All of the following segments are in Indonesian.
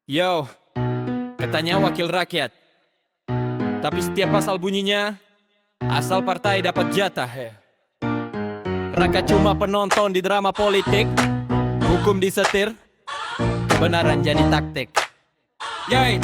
Yo, katanya wakil rakyat. Tapi setiap pasal bunyinya, asal partai dapat jatah ya. Rakyat cuma penonton di drama politik, hukum disetir, kebenaran jadi taktik. Yoi.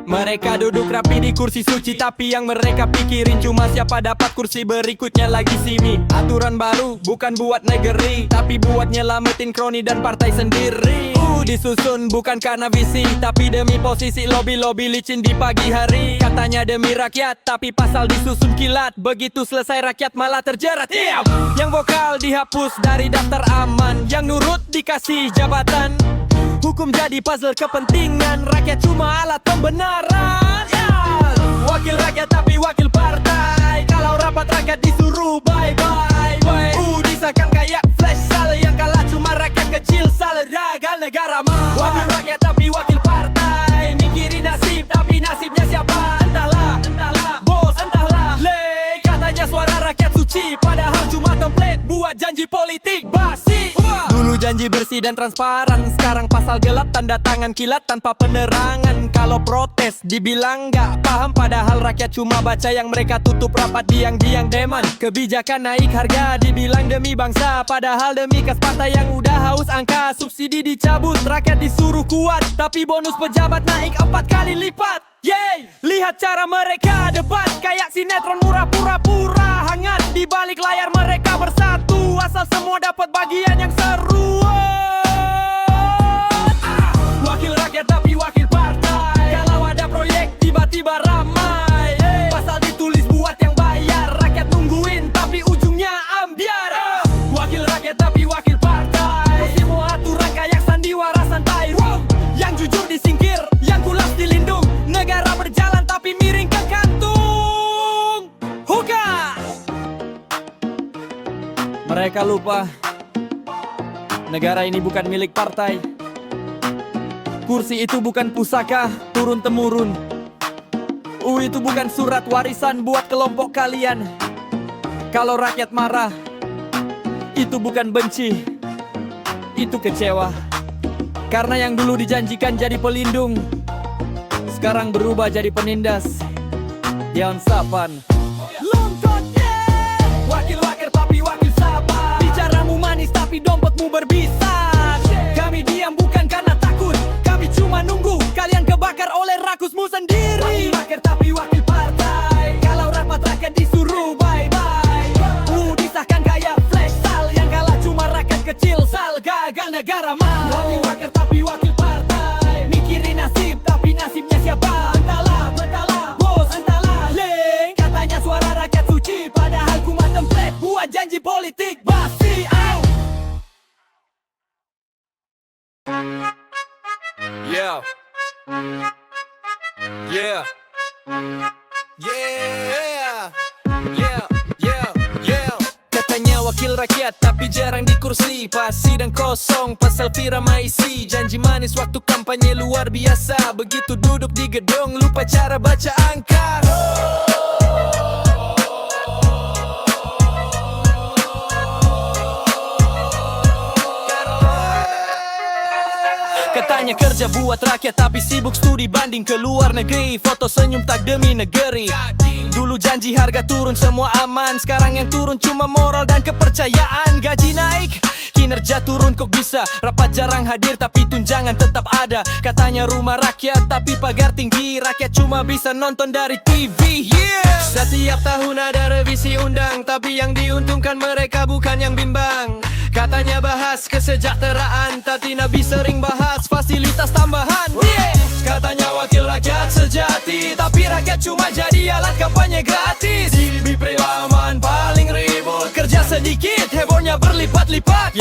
Mereka duduk rapi di kursi suci, tapi yang mereka pikirin cuma siapa dapat kursi berikutnya lagi simi. Aturan baru bukan buat negeri, tapi buat nyelamatin kroni dan partai sendiri. Disusun bukan karena visi, tapi demi posisi lobby-lobby licin di pagi hari. Katanya demi rakyat, tapi pasal disusun kilat. Begitu selesai rakyat malah terjerat. Yang vokal dihapus dari daftar aman, yang nurut dikasih jabatan. Hukum jadi puzzle kepentingan, rakyat cuma alat pembenaran. Wakil rakyat tapi wakil partai, kalau rapat rakyat disuruh bye-bye. Disahkan kayak flash sale, yang kalah cuma rakyat kecil, salah ragal negara mah. Wakil rakyat tapi wakil partai, mikirin nasib tapi nasibnya siapa? Entahlah, bos, entahlah. Katanya suara rakyat suci, padahal cuma template buat janji politik basi. Dulu janji bersih dan transparan, sekarang pasal gelap tanda tangan kilat tanpa penerangan. Kalau protes dibilang gak paham, padahal rakyat cuma baca yang mereka tutup rapat diang-diang deman. Kebijakan naik harga dibilang demi bangsa, padahal demi kas partai yang udah haus angka. Subsidi dicabut, rakyat disuruh kuat, tapi bonus pejabat naik 4 kali lipat. Lihat cara mereka debat, kayak sinetron murah pura-pura hangat. Di balik layar mereka bersatu, asal semua dapat bagian yang seru. Wakil rakyat tapi wakil partai, kalau ada proyek tiba-tiba ramai. Pasal ditulis buat yang bayar, rakyat nungguin tapi ujungnya ambiar. Wakil rakyat tapi wakil partai, semua aturan kayak sandiwara santai. Yang jujur disingkir, yang kulas dilindung. Negara berjalan tapi miring ke kantung. Huka! Mereka lupa, negara ini bukan milik partai. Kursi itu bukan pusaka turun-temurun. Itu bukan surat warisan buat kelompok kalian. Kalau rakyat marah, itu bukan benci, itu kecewa. Karena yang dulu dijanjikan jadi pelindung, sekarang berubah jadi penindas. Yang sapan wakil-wakil tapi wakil sabar, bicaramu manis tapi dompetmu berbisa. Kami diam bukan karena takut, kami cuma nunggu kalian kebakar oleh rakusmu sendiri. Wakil tapi wakil partai, kalau rapat rakyat disuruh bye-bye. Disahkan kayak flash sale, yang kalah cuma rakyat kecil, sal gagal negara mah. Wakil tapi wakil partai, mikirin nasib tapi nasibnya siapa? Entahlah, bos, entahlah. Katanya suara rakyat suci, padahal cuma template buat janji politik basi. Yeah. Katanya wakil rakyat tapi jarang di kursi, pas sidang kosong, pas selfie ramai isi. Janji manis waktu kampanye luar biasa, begitu duduk di gedung lupa cara baca angka. Katanya kerja buat rakyat tapi sibuk studi banding ke luar negeri. Foto senyum tak demi negeri. Dulu janji harga turun semua aman, sekarang yang turun cuma moral dan kepercayaan. Gaji naik, kinerja turun kok bisa. Rapat jarang hadir tapi tunjangan tetap ada. Katanya rumah rakyat tapi pagar tinggi, rakyat cuma bisa nonton dari TV. Setiap tahun ada revisi undang, tapi yang diuntungkan mereka bukan yang bimbang. Katanya bahas kesejahteraan, tapi Nabi sering bahas fasilitas tambahan. Katanya wakil rakyat sejati, tapi rakyat cuma jadi alat kampanye gratis. Di perilaman paling ribut, kerja sedikit, hebohnya berlipat-lipat.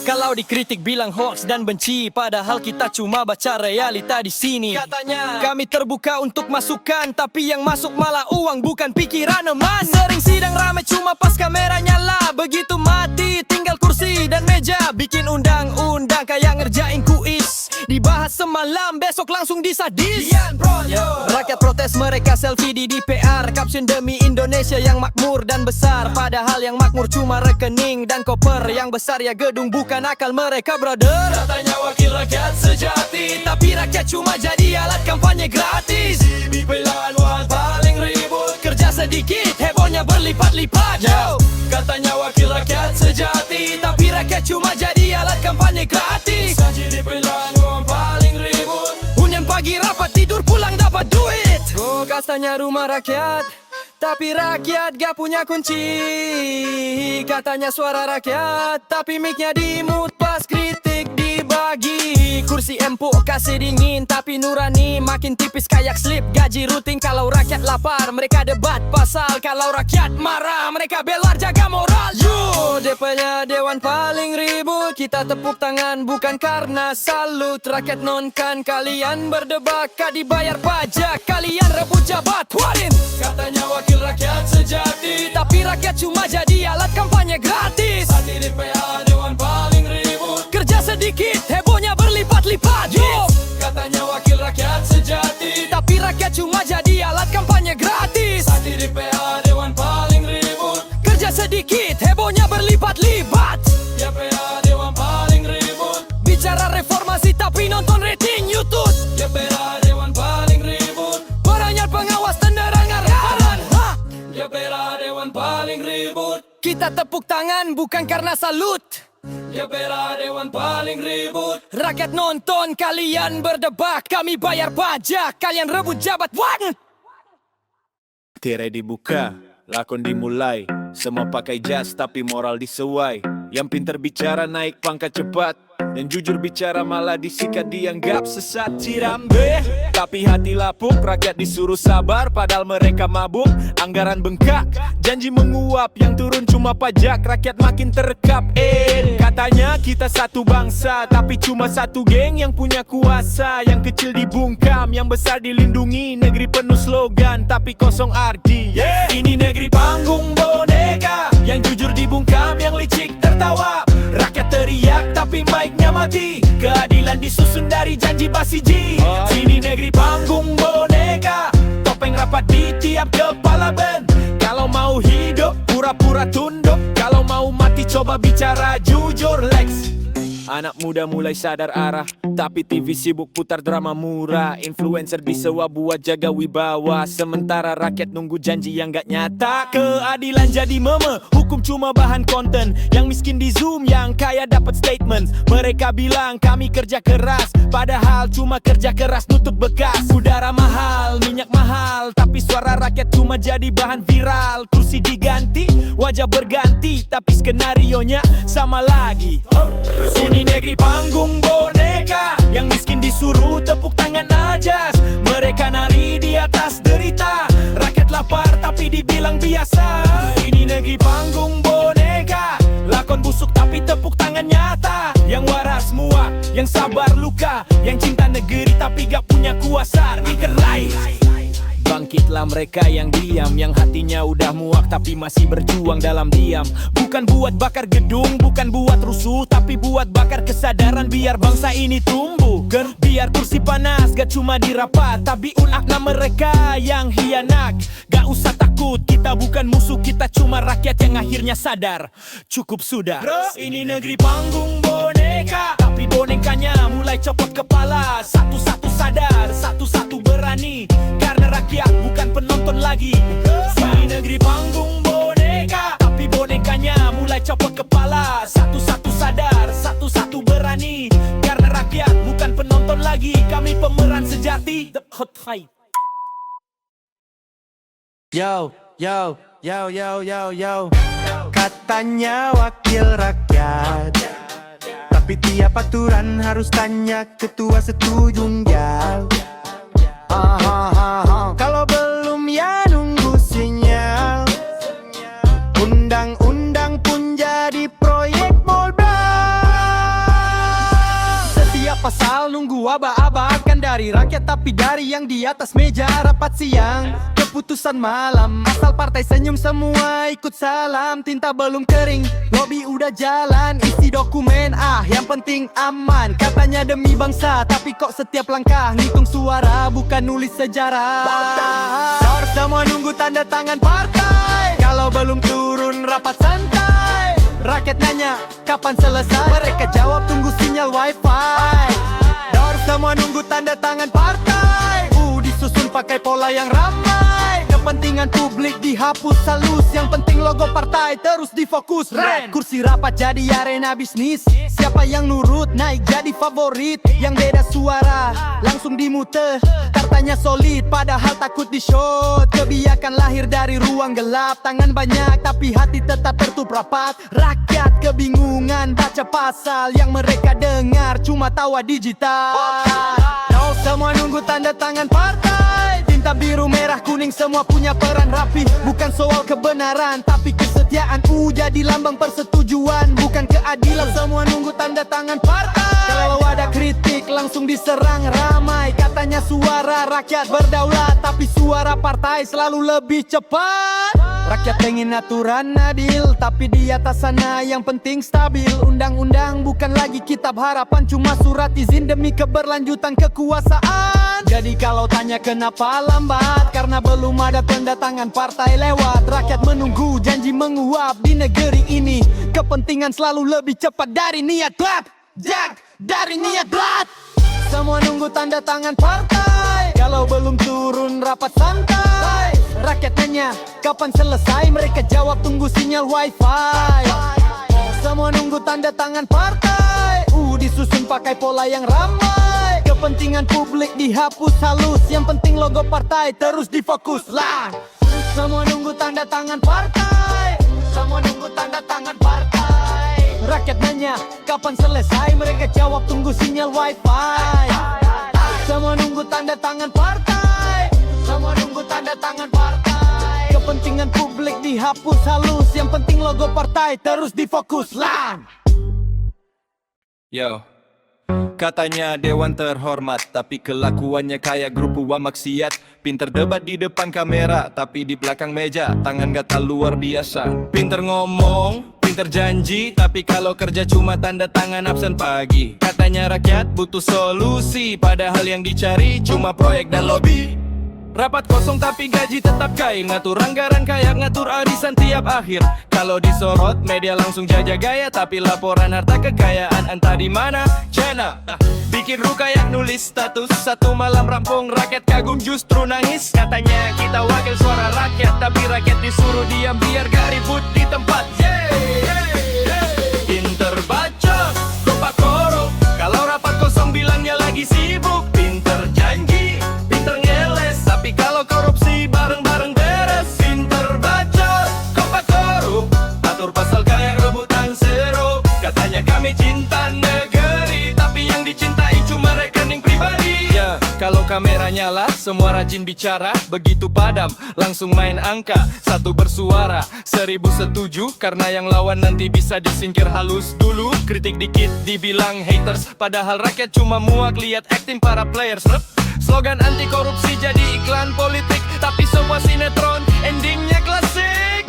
Kalau dikritik bilang hoax dan benci, padahal kita cuma baca realita di sini. Katanya kami terbuka untuk masukan, tapi yang masuk malah uang bukan pikiran emas. Sering sidang rame cuma pas kamera nyala, begitu mati tinggal kursi dan meja. Bikin undang-undang kayak ngerjain kuis, dibahas semalam besok langsung disadis. Rakyat protes mereka selfie di DPR, caption demi Indonesia yang makmur dan besar. Padahal yang makmur cuma rekening dan koper, yang besar ya gedung bukan akal mereka brother. Katanya wakil rakyat sejati, cuma jadi alat kampanye gratis. Di pilihan wal paling ribut, kerja sedikit, hebohnya berlipat-lipat. Yo, katanya wakil rakyat sejati, tapi rakyat cuma jadi alat kampanye gratis. Saji di pilihan wal paling ribut, hunian pagi rapat, tidur pulang dapat duit. Oh, katanya rumah rakyat, tapi rakyat gak punya kunci. Katanya suara rakyat, tapi mic-nya dimute pas kritik dibagi. Kursi empuk kasih dingin, tapi nurani makin tipis kayak slip gaji rutin. Kalau rakyat lapar, mereka debat pasal. Kalau rakyat marah, mereka belar jaga moral. Yo, DP-nya dewan paling ribut, kita tepuk tangan bukan karena salut. Rakyat nonkan, kalian berdebat, kah dibayar pajak, kalian rebut jabat. Warin, katanya wakil rakyat sejati, tapi rakyat cuma jadi alat kampanye gratis. Hati DPA dewan paling ribut, kerja sedikit, hebohnya berlipat-lipat. Yo, katanya wakil rakyat sejati, tapi rakyat cuma jadi alat kampanye gratis. Hati DPA dewan paling ribut, kerja sedikit, hebohnya berlipat-lipat. DPA dewan paling ribut, bicara reformasi tapi nonton rating YouTube. DPA dewan paling ribut, beranyar pengawas tenderang argaran. DPA dewan paling ribut, kita tepuk tangan bukan karena salut. DPA dewan paling ribut, rakyat nonton, kalian berdebat, kami bayar pajak, kalian rebut jabat. What? Tirai dibuka, lakon dimulai. Semua pakai jas tapi moral disesuai. Yang pintar bicara naik pangkat cepat, dan jujur bicara malah disikat dianggap sesat. Cirambe, tapi hati lapuk, rakyat disuruh sabar padahal mereka mabuk. Anggaran bengkak, janji menguap, yang turun cuma pajak, rakyat makin terekap. Katanya kita satu bangsa, tapi cuma satu geng yang punya kuasa. Yang kecil dibungkam, yang besar dilindungi. Negeri penuh slogan tapi kosong arti. Ini negeri panggung boneka, yang jujur dibungkam, yang licik tertawa. Rakyat teriak tapi mic-nya mati, keadilan disusun dari janji basiji. Sini negeri panggung boneka, topeng rapat di tiap kepala band. Kalau mau hidup pura-pura tunduk, kalau mau mati coba bicara jujur. Lex, anak muda mulai sadar arah, tapi TV sibuk putar drama murah. Influencer disewa buat jaga wibawa, sementara rakyat nunggu janji yang gak nyata. Keadilan jadi meme, hukum cuma bahan konten. Yang miskin di zoom, yang kaya dapat statement. Mereka bilang kami kerja keras, padahal cuma kerja keras nutup bekas. Udara mahal, minyak mahal, tapi suara rakyat cuma jadi bahan viral. Kursi diganti, wajah berganti, tapi skenarionya sama lagi. Ini negeri panggung boneka, yang miskin disuruh tepuk tangan aja. Mereka nari di atas derita, rakyat lapar tapi dibilang biasa. Ini negeri panggung boneka, lakon busuk tapi tepuk tangan nyata. Yang waras muak, yang sabar luka, yang cinta negeri tapi gak punya kuasa. Dikerai, bangkitlah mereka yang diam, yang hatinya udah muak tapi masih berjuang dalam diam. Bukan buat bakar gedung, bukan buat rusuh, tapi buat bakar kesadaran biar bangsa ini tumbuh. Biar kursi panas gak cuma dirapat, tapi ulakna mereka yang hianat. Gak usah takut, kita bukan musuh, kita cuma rakyat yang akhirnya sadar. Cukup sudah. Ini negeri panggung boneka, tapi bonekanya mulai copot kepala. Satu-satu sadar, satu-satu berani, karena rakyat bukan penonton lagi. Ini negeri panggung boneka, tapi bonekanya mulai copot kepala. Satu-satu sadar, satu-satu berani, karena rakyat bukan penonton lagi. Kami pemeran sejati. The Hot High. Yo, yo, yo, yo, yo, yo. Katanya wakil rakyat, tapi tiap aturan harus tanya ketua setuju enggak. Kalau belum ya nunggu sinyal. Undang-undang pun jadi proyek modal. Setiap pasal nunggu aba-abakan dari rakyat, tapi dari yang di atas meja rapat siang. Keputusan malam, asal partai senyum semua ikut salam. Tinta belum kering, lobby udah jalan. Isi dokumen yang penting aman. Katanya demi bangsa, tapi kok setiap langkah ngitung suara bukan nulis sejarah. Harus semua nunggu tanda tangan partai. Kalau belum turun rapat santai. Rakyat nanya kapan selesai, mereka jawab tunggu sinyal wifi. Semua nunggu tanda tanda tangan partai disusun pakai pola yang ramai. Kepentingan publik dihapus halus, yang penting logo partai terus difokus. Kursi rapat jadi arena bisnis, siapa yang nurut naik jadi favorit. Yang beda suara langsung dimute, katanya solid padahal takut di-shot. Kebijakan lahir dari ruang gelap, tangan banyak tapi hati tetap tertutup rapat. Rakyat kebingungan baca pasal, yang mereka dengar cuma tawa digital. No, semua nunggu tanda tangan partai, tinta biru merah kuning semua punya peran rapi. Bukan soal kebenaran tapi kesetiaan, jadi lambang persetujuan bukan keadilan. Semua nunggu tanda tangan partai, kalau ada kritik langsung diserang ramai. Katanya suara rakyat berdaulat, tapi suara partai selalu lebih cepat. Rakyat pengen aturan adil, tapi di atas sana yang penting stabil. Undang-undang bukan lagi kitab harapan, cuma surat izin demi keberlanjutan kekuasaan. Jadi kalau tanya kenapa lambat, karena belum ada tanda tangan partai lewat. Rakyat menunggu janji menguap di negeri ini, kepentingan selalu lebih cepat dari niat klub. Dari niat blood. Semua nunggu tanda tangan partai, kalau belum turun rapat santai. Rakyat nanya kapan selesai, mereka jawab tunggu sinyal wifi. Semua nunggu tanda tangan partai, disusun pakai pola yang ramai. Kepentingan publik dihapus halus, yang penting logo partai terus difokus lah. Semua nunggu tanda tangan partai, semua nunggu tanda tangan partai. Rakyat nanya kapan selesai, mereka jawab tunggu sinyal wifi. Semua nunggu tanda tangan partai, semua nunggu tanda tangan partai. Kepentingan publik dihapus halus, yang penting logo partai terus difokus lah. Yo, katanya dewan terhormat, tapi kelakuannya kayak grup uang maksiat. Pinter debat di depan kamera, tapi di belakang meja tangan gatal luar biasa. Pinter ngomong, pinter janji, tapi kalau kerja cuma tanda tangan absen pagi. Katanya rakyat butuh solusi, padahal yang dicari cuma proyek dan lobby. Rapat kosong tapi gaji tetap kain, ngatur anggaran kayak ngatur arisan tiap akhir. Kalau disorot media langsung jajah gaya, tapi laporan harta kekayaan entah di mana. China bikin ru kayak nulis status, satu malam rampung rakyat kagum justru nangis. Katanya kita wakil suara rakyat, tapi rakyat disuruh diam biar gak ribut di tempat. Pinter baca, kompak korup, kalau rapat kosong bilangnya lagi sibuk. Pinter janji, pinter ngeles, tapi kalau korupsi bareng-bareng beres. Pinter baca, kompak korup, atur pasal kayak rebutan seru. Katanya kami cinta negeri, tapi yang dicintai cuma rekening pribadi. Ya, kalau kamera nyala, semua rajin bicara. Begitu padam, langsung main angka. Satu bersuara, 1000 setuju, karena yang lawan nanti bisa disingkir halus dulu. Kritik dikit dibilang haters, padahal rakyat cuma muak lihat acting para players. Slogan anti korupsi jadi iklan politik, tapi semua sinetron endingnya klasik.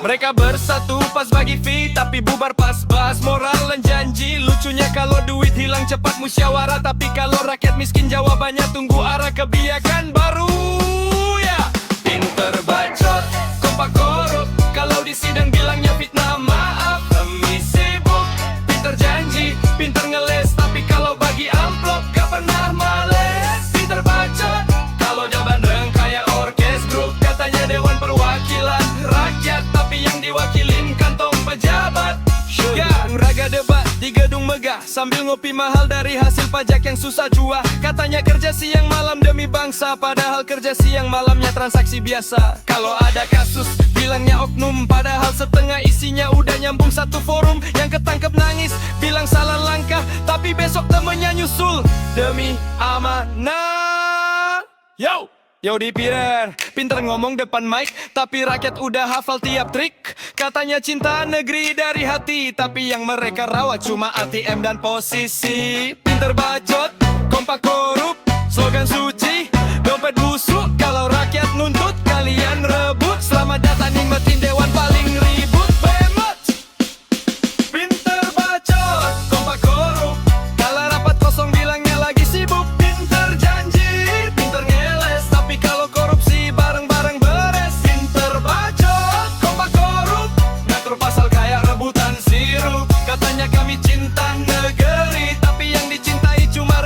Mereka bersatu pas bagi fee, tapi bubar pas bahas moral dan janji. Lucunya kalau duit hilang cepat musyawarah, tapi kalau rakyat miskin jawabannya tunggu arah kebijakan baru. Ya, pinter bacot, kompak korup, kalau di sidang bilangnya fitnah maaf. Demi sibuk, pinter janji, pinter ngeles, tapi kalau bagi amplop gak pernah males. Pinter bacot, kalau jaban deng kayak orkes grup. Katanya dewan perwakilan rakyat, tapi yang diwakilin kantong pejabat. Gang raga debat di gedung megah, sambil ngopi mahal dari hasil pajak yang susah jua. Katanya kerja siang malam demi bangsa, padahal kerja siang malamnya transaksi biasa. Kalau ada kasus bilangnya oknum, padahal setengah isinya udah nyambung satu forum. Yang ketangkep nangis bilang salah langkah, tapi besok temennya nyusul demi amanah. Yo dipirer, pinter ngomong depan mic, tapi rakyat udah hafal tiap trik. Katanya cinta negeri dari hati, tapi yang mereka rawat cuma ATM dan posisi. Pinter bacot, kompak korup, slogan suci, dompet busuk. Kalau rakyat nuntut, kalian rebut. Selamat datang nikmatin dewan paling ribut. Bemot, pinter bacot, kompak korup, kalau rapat kosong bilangnya lagi sibuk. Pinter janji, pinter ngeles, tapi kalau korupsi bareng-bareng beres. Pinter bacot, kompak korup, ngatur pasal kayak rebutan sirup. Katanya kami cinta negeri, tapi yang dicintai cuma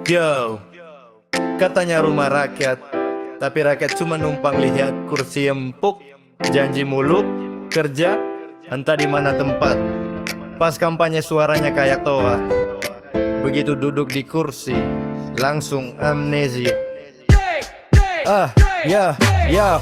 Yo, katanya rumah rakyat, tapi rakyat cuma numpang lihat kursi empuk, janji muluk, kerja, entah di mana tempat. Pas kampanye suaranya kayak toa, begitu duduk di kursi, langsung amnesia. Ya,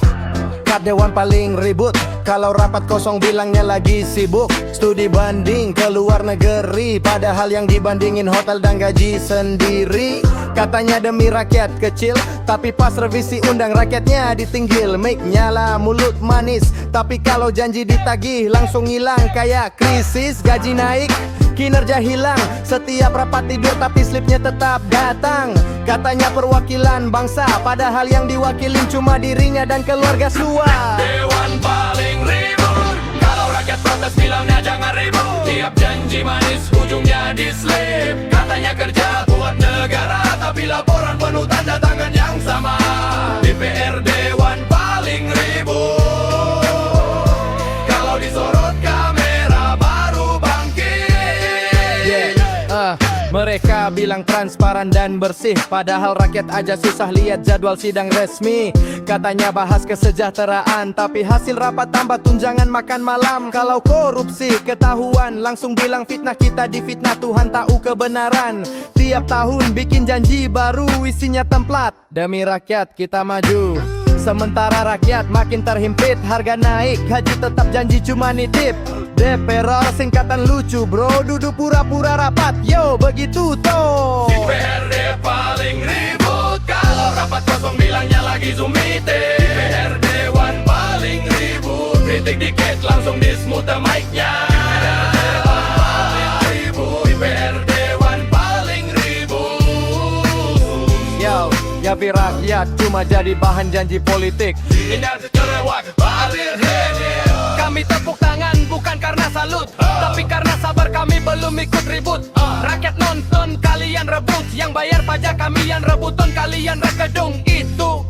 Kat Dewan paling ribut. Kalau rapat kosong bilangnya lagi sibuk. Studi banding ke luar negeri, padahal yang dibandingin hotel dan gaji sendiri. Katanya demi rakyat kecil, tapi pas revisi undang rakyatnya ditinggil. Mic nyala, mulut manis, tapi kalau janji ditagih langsung hilang kayak krisis. Gaji naik, kinerja hilang. Setiap rapat tidur tapi slipnya tetap datang. Katanya perwakilan bangsa, padahal yang diwakilin cuma dirinya dan keluarga suara. Dewan paling ribut. Kalau rakyat protes bilangnya jangan ribut. Tiap janji manis ujungnya dislip. Katanya kerja buat negara, tapi laporan penuh tanda tangan yang sama. DPR Dewan paling ribut. Kalau disorot kamera baru bangkit. Mereka bilang transparan dan bersih, padahal rakyat aja susah lihat jadwal sidang resmi. Katanya bahas kesejahteraan, tapi hasil rapat tambah tunjangan makan malam. Kalau korupsi ketahuan, langsung bilang fitnah, kita difitnah, Tuhan tahu kebenaran. Tiap tahun bikin janji baru, isinya templat. Demi rakyat kita maju, sementara rakyat makin terhimpit. Harga naik, haji tetap janji cuma nitip. DPR singkatan lucu bro, duduk pura-pura rapat. Yo begitu toh. DPRD paling ribut. Kalau rapat kosong bilangnya lagi Zoom meeting. DPR Dewan paling ribut. Kritik dikit langsung dismute mic-nya. Dewan paling ribut. DPR Dewan paling ribut. Yo, ya rakyat cuma jadi bahan janji politik. Indah cerewet balir hedir. Kami tepuk tangan bukan karena salut, tapi karena sabar kami belum ikut ribut. Rakyat nonton kalian rebut, yang bayar pajak kami yang rebuton, kalian rekedung itu.